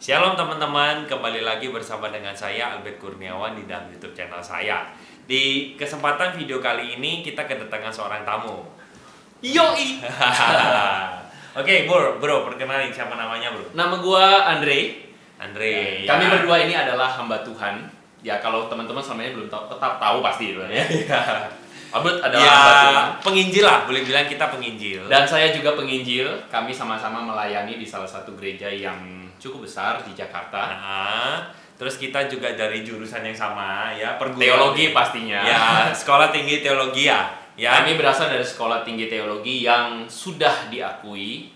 Shalom teman-teman, kembali lagi bersama dengan saya Albert Kurniawan di dalam YouTube channel saya. Di kesempatan video kali ini kita kedatangan seorang tamu. Yoi. Oke, bro, perkenalin siapa namanya, bro? Nama gua Andre. Andre. Kami berdua ini adalah hamba Tuhan. Ya kalau teman-teman selama ini belum tahu, tetap tahu pasti itu ya. Albert adalah hamba Tuhan. Penginjil lah, boleh bilang kita penginjil. Dan saya juga penginjil. Kami sama-sama melayani di salah satu gereja yang cukup besar di Jakarta. Terus kita juga dari jurusan yang sama ya, Teologi pastinya. Ya, sekolah tinggi teologi ya. Kami berasal dari sekolah tinggi teologi yang sudah diakui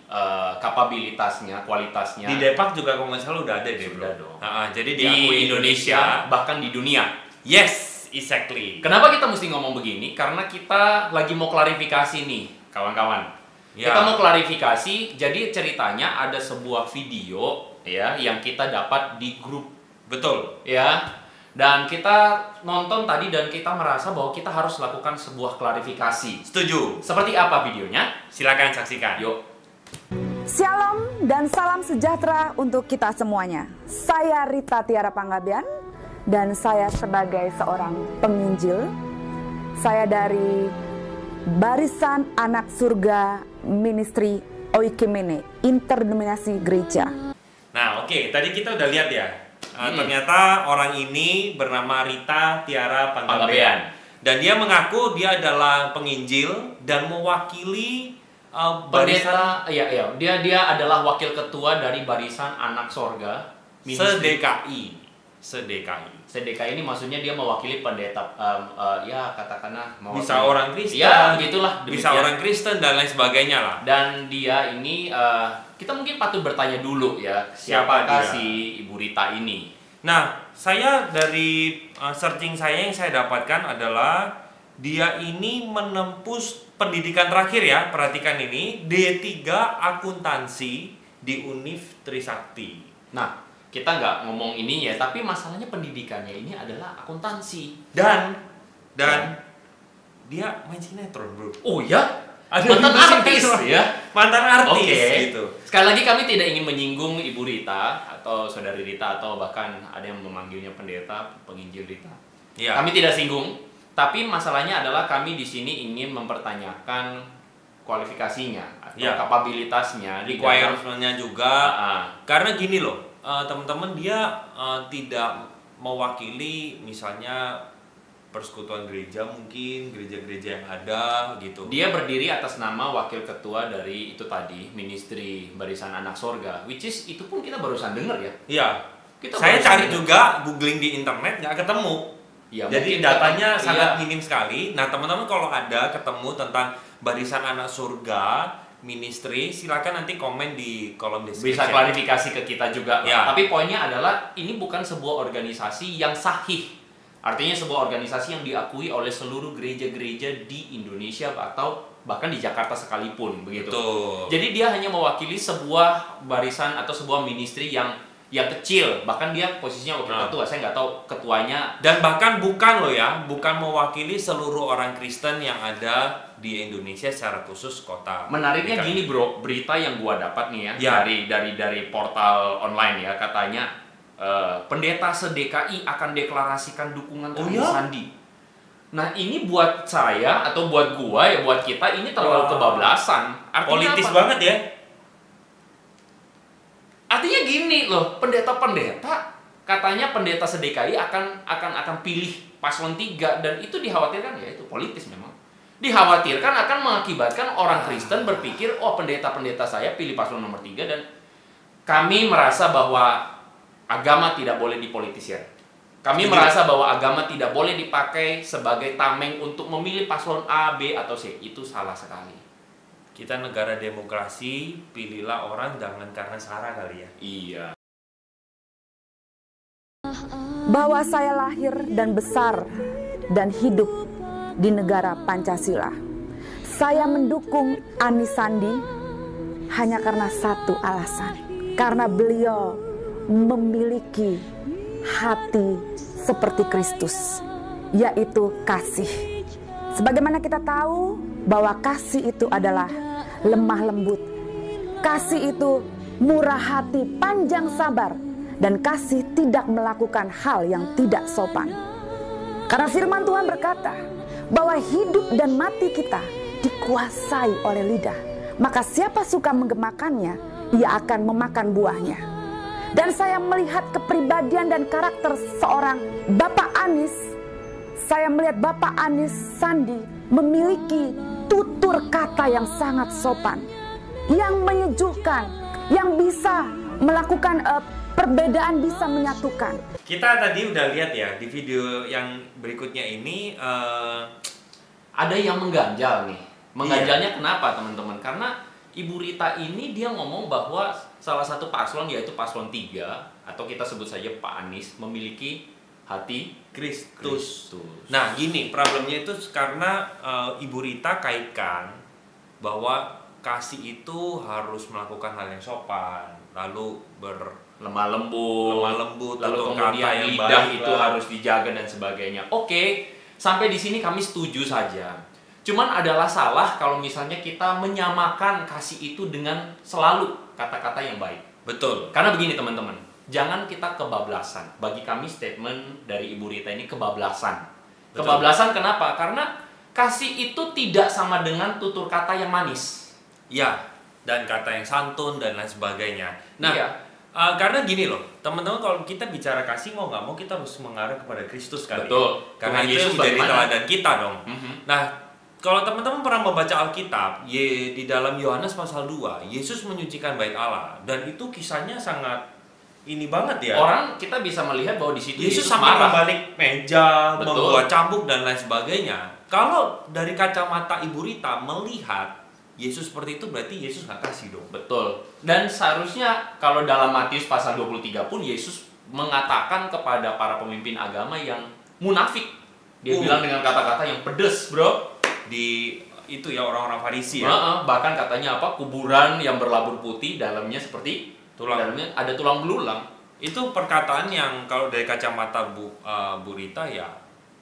kapabilitasnya, kualitasnya. Di Depak juga kalau nggak salah udah ada deh, bro. Sudah dong. Jadi Di Indonesia, bahkan di dunia. Yes, exactly. Kenapa kita mesti ngomong begini? Karena kita lagi mau klarifikasi nih, kawan-kawan. Ya. Kita mau klarifikasi, jadi ceritanya ada sebuah video ya yang kita dapat di grup, Betul. ya. Dan kita nonton tadi dan kita merasa bahwa kita harus lakukan sebuah klarifikasi. Setuju. Seperti apa videonya? Silakan saksikan. Yuk. Shalom dan salam sejahtera untuk kita semuanya. Saya Rita Tiara Panggabean dan saya sebagai seorang penginjil. Saya dari Barisan Anak Surga Ministry Oikimene Interdenominasi Gereja. Nah, oke, tadi kita udah lihat ya. Ternyata orang ini bernama Rita Tiara Panggabean. Dan dia mengaku dia adalah penginjil dan mewakili barisan Pendeta, dia adalah wakil ketua dari Barisan Anak Sorga se-DKI. SDKI ini maksudnya dia mewakili pendeta, ya katakanlah Bisa orang Kristen, ya begitulah, bisa demikian. orang Kristen dan lain sebagainya lah. Dan dia ini kita mungkin patut bertanya dulu ya, Siapa siapakah dia? si Ibu Rita ini? Nah, saya dari searching saya yang saya dapatkan adalah dia ini menempuh pendidikan terakhir ya, perhatikan ini, D3 Akuntansi di Univ Trisakti. Nah, kita nggak ngomong ini ya, tapi masalahnya pendidikannya ini adalah akuntansi. Dan dia main sinetron, bro. Oh ya? Ada Mantan di artis sinetron. ya? Mantan artis Oke. gitu. Sekali lagi kami tidak ingin menyinggung Ibu Rita atau Saudari Rita atau bahkan ada yang memanggilnya pendeta, penginjil Rita. Ya. Kami tidak singgung, tapi masalahnya adalah kami di sini ingin mempertanyakan kualifikasinya atau Ya. kapabilitasnya di dalam- Requirement-nya juga. Karena gini loh, teman-teman, dia tidak mewakili misalnya persekutuan gereja, mungkin gereja-gereja yang ada gitu. Dia berdiri atas nama wakil ketua dari itu tadi, Ministry Barisan Anak Sorga, which is itu pun kita barusan dengar ya. Iya. Kita Saya barusan cari dengar. juga, googling di internet nggak ketemu. Ya, Jadi mungkin datanya kita- sangat iya. minim sekali. Nah, teman-teman kalau ada ketemu tentang Barisan Anak Surga Ministry, silakan nanti komen di kolom deskripsi. Bisa klarifikasi ke kita juga. Ya. Tapi poinnya adalah ini bukan sebuah organisasi yang sahih. Artinya sebuah organisasi yang diakui oleh seluruh gereja-gereja di Indonesia atau bahkan di Jakarta sekalipun begitu. Betul. Jadi dia hanya mewakili sebuah barisan atau sebuah ministry yang kecil. Bahkan dia posisinya wakil ketua. Saya nggak tahu ketuanya. Dan bahkan bukan loh ya, bukan mewakili seluruh orang Kristen yang ada di Indonesia secara khusus kota. Menariknya DKI. gini bro, berita yang gua dapat nih ya, Ya. dari portal online ya, katanya pendeta se-DKI akan deklarasikan dukungan Oh terhadap ya? Sandi. Nah ini buat saya atau buat gua ya, buat kita ini terlalu Wah. kebablasan. Artinya Politis apa? banget ya. Artinya gini loh, pendeta-pendeta katanya pendeta se-DKI akan pilih paslon 3 dan itu dikhawatirkan ya, itu politis memang. Dikhawatirkan akan mengakibatkan orang Kristen berpikir, oh pendeta-pendeta saya pilih paslon nomor 3 dan kami merasa bahwa agama tidak boleh dipolitisir. Kami Setuju. merasa bahwa agama tidak boleh dipakai sebagai tameng untuk memilih paslon A, B, atau C. Itu salah sekali. Kita negara demokrasi, pilihlah orang jangan karena sara kali ya. Iya. Bahwa saya lahir dan besar dan hidup di negara Pancasila. Saya mendukung Anis Sandi hanya karena satu alasan. Karena beliau memiliki hati seperti Kristus, yaitu kasih. Sebagaimana kita tahu bahwa kasih itu adalah lemah lembut. Kasih itu murah hati, panjang sabar. dan kasih tidak melakukan hal yang tidak sopan. Karena firman Tuhan berkata bahwa hidup dan mati kita dikuasai oleh lidah. Maka siapa suka menggemakannya, ia akan memakan buahnya. Dan saya melihat kepribadian dan karakter seorang Bapak Anies. Saya melihat Bapak Anies Sandi memiliki tutur kata yang sangat sopan, yang menyejukkan, yang bisa melakukan perbedaan, bisa menyatukan. Kita tadi udah lihat ya di video yang berikutnya ini ada yang mengganjal nih. Mengganjalnya kenapa teman-teman? Karena Ibu Rita ini dia ngomong bahwa salah satu paslon, yaitu paslon 3, atau kita sebut saja Pak Anies, memiliki hati Kristus. Nah gini, problemnya itu karena Ibu Rita kaitkan bahwa kasih itu harus melakukan hal yang sopan, lalu lemah lembut, lalu tutur kemudian kata yang lidah baik itu lah. harus dijaga dan sebagainya. Oke, sampai di sini kami setuju saja. Cuman adalah salah kalau misalnya kita menyamakan kasih itu dengan selalu kata-kata yang baik. Betul. Karena begini teman-teman, jangan kita kebablasan. Bagi kami statement dari Ibu Rita ini kebablasan. Betul. Kebablasan kenapa? Karena kasih itu tidak sama dengan tutur kata yang manis. Ya, dan kata yang santun dan lain sebagainya. Nah, Iya. karena gini loh, teman-teman, kalau kita bicara kasih mau nggak mau kita harus mengarah kepada Kristus kan. Betul. Karena Tuhan itu yang Yesus menjadi bagaimana? teladan kita dong. Mhm. Nah, kalau teman-teman pernah membaca Alkitab, di dalam Yohanes pasal 2, Yesus menyucikan bait Allah, dan itu kisahnya sangat ini banget ya. Orang kita bisa melihat bahwa di situ Yesus Yesus sampai marah. membalik meja, Betul. membuat cambuk dan lain sebagainya. Kalau dari kacamata Ibu Rita melihat Yesus seperti itu, berarti Yesus nggak kasih dong. Betul. Dan seharusnya kalau dalam Matius pasal 23 pun Yesus mengatakan kepada para pemimpin agama yang munafik. Dia bilang dengan kata-kata yang pedes, bro. Di itu ya orang-orang Farisi ya. Bahkan katanya apa? Kuburan yang berlabur putih, dalamnya seperti Tulang. dalamnya ada tulang belulang. Itu perkataan yang kalau dari kacamata Bu Rita ya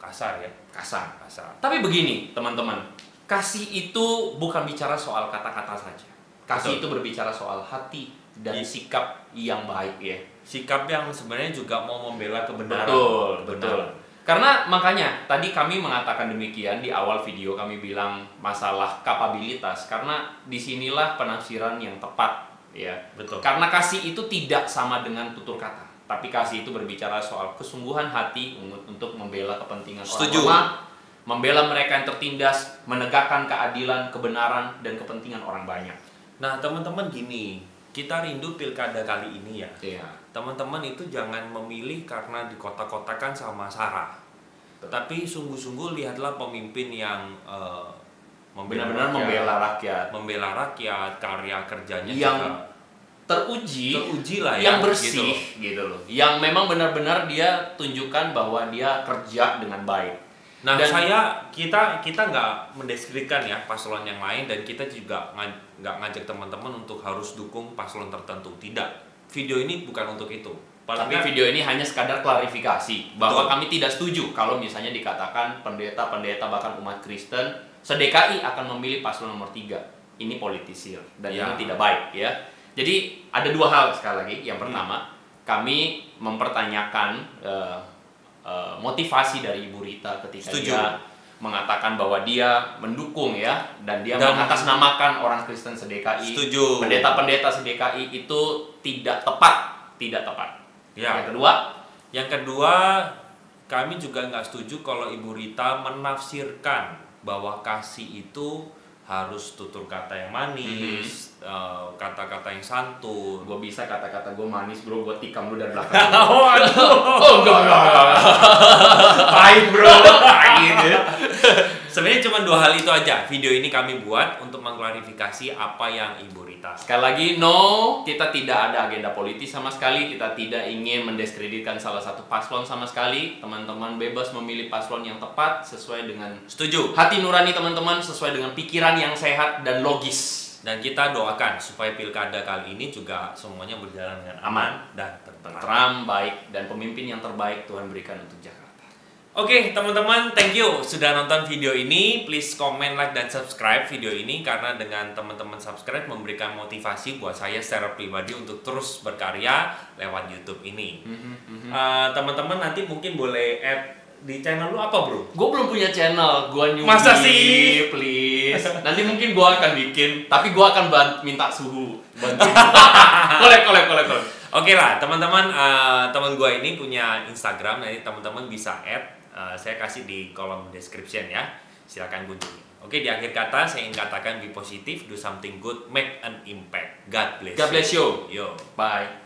kasar ya. Kasar. Kasar. Tapi begini, teman-teman. Kasih itu bukan bicara soal kata-kata saja. Kasih Betul. itu berbicara soal hati dan Iya. sikap yang baik ya. Sikap yang sebenarnya juga mau membela kebenaran. Betul, betul. Kebenaran. Karena makanya tadi kami mengatakan demikian di awal video, kami bilang masalah kapabilitas karena disinilah penafsiran yang tepat ya. Betul. Karena kasih itu tidak sama dengan tutur kata, tapi kasih itu berbicara soal kesungguhan hati untuk membela kepentingan Setuju. orang lemah, membela mereka yang tertindas, menegakkan keadilan, kebenaran dan kepentingan orang banyak. Nah, teman-teman gini, kita rindu pilkada kali ini ya. Iya. Teman-teman itu jangan memilih karena dikotak-kotakan sama Sarah. Tapi sungguh-sungguh lihatlah pemimpin yang Benar-benar membela rakyat, membela rakyat, karya kerjanya yang juga teruji lah ya, yang bersih gitu loh. Yang memang benar-benar dia tunjukkan bahwa dia kerja dengan baik. Nah, Dan- kita nggak mendeskripsikan ya paslon yang lain, dan kita juga nggak ngajak teman-teman untuk harus dukung paslon tertentu. Tidak, video ini bukan untuk itu. Tapi video ini hanya sekadar klarifikasi bahwa Betul. kami tidak setuju kalau misalnya dikatakan pendeta-pendeta bahkan umat Kristen se-DKI akan memilih paslon nomor 3. Ini politisir dan Ya. ini tidak baik ya. Jadi ada dua hal sekali lagi. Yang pertama, kami mempertanyakan motivasi dari Ibu Rita ketika Setuju. dia mengatakan bahwa dia mendukung ya dan dia Dan- mengatasnamakan orang Kristen se-DKI. Setuju. Pendeta-pendeta se-DKI itu tidak tepat, tidak tepat. Ya. Yang kedua, Yang kedua, kami juga nggak setuju kalau Ibu Rita menafsirkan bahwa kasih itu harus tutur kata yang manis, kata-kata yang santun. gue bisa kata-kata gue manis bro, gue tikam lu dari belakang. Oh, aduh. Oh enggak. Pahit bro, pahit ya. Sebenarnya cuma 2 hal itu aja. Video ini kami buat untuk mengklarifikasi apa yang Ibu Rita. Sekali lagi, no, kita tidak ada agenda politis sama sekali. Kita tidak ingin mendiskreditkan salah satu paslon sama sekali. Teman-teman bebas memilih paslon yang tepat sesuai dengan Setuju. hati nurani teman-teman, sesuai dengan pikiran yang sehat dan logis. Dan kita doakan supaya pilkada kali ini juga semuanya berjalan dengan aman dan tentram. Tentram, baik, dan pemimpin yang terbaik Tuhan berikan untuk Jakarta. Oke, teman-teman, thank you sudah nonton video ini. Please comment, like, dan subscribe video ini karena dengan teman-teman subscribe memberikan motivasi buat saya secara pribadi untuk terus berkarya lewat YouTube ini. Teman-teman nanti mungkin boleh add di channel lu apa, bro? Gue belum punya channel, gue newbie. Masa sih? Please. Nanti mungkin gue akan bikin, tapi gue akan minta suhu. Kolek. Oke lah, teman-teman, teman gua ini punya Instagram, nanti teman-teman bisa add. Saya kasih di kolom description ya. Silakan kunjungi. Oke, di akhir kata saya ingin katakan be positive, do something good, make an impact. God bless you. God bless you. Yo. Bye.